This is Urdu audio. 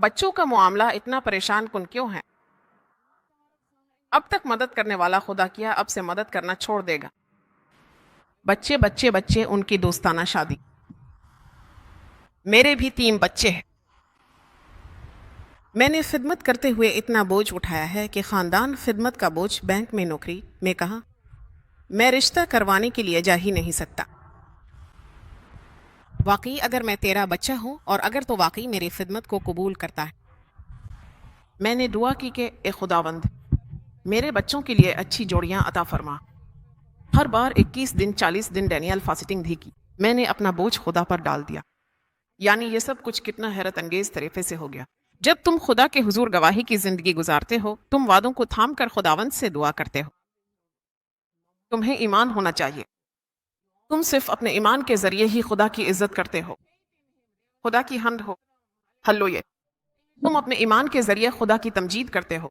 بچوں کا معاملہ اتنا پریشان کن کیوں ہے؟ اب تک مدد کرنے والا خدا کیا اب سے مدد کرنا چھوڑ دے گا؟ بچے بچے بچے ان کی دوستانہ شادی۔ میرے بھی 3 بچے ہیں۔ میں نے خدمت کرتے ہوئے اتنا بوجھ اٹھایا ہے کہ خاندان خدمت کا بوجھ بینک میں نوکری میں کہا میں رشتہ کروانے کے لیے جا ہی نہیں سکتا۔ واقعی اگر میں تیرا بچہ ہوں اور اگر تو واقعی میری خدمت کو قبول کرتا ہے۔ میں نے دعا کی کہ اے خداوند میرے بچوں کے لیے اچھی جوڑیاں عطا فرما۔ ہر بار 21 دن 40 دن ڈینیل فاسٹنگ بھی کی۔ میں نے اپنا بوجھ خدا پر ڈال دیا۔ یعنی یہ سب کچھ کتنا حیرت انگیز طریقے سے ہو گیا۔ جب تم خدا کے حضور گواہی کی زندگی گزارتے ہو تم وعدوں کو تھام کر خداوند سے دعا کرتے ہو۔ تمہیں ایمان ہونا چاہیے۔ تم صرف اپنے ایمان کے ذریعے ہی خدا کی عزت کرتے ہو۔ خدا کی حمد ہو۔ ہللویہ۔ تم اپنے ایمان کے ذریعے خدا کی تمجید کرتے ہو۔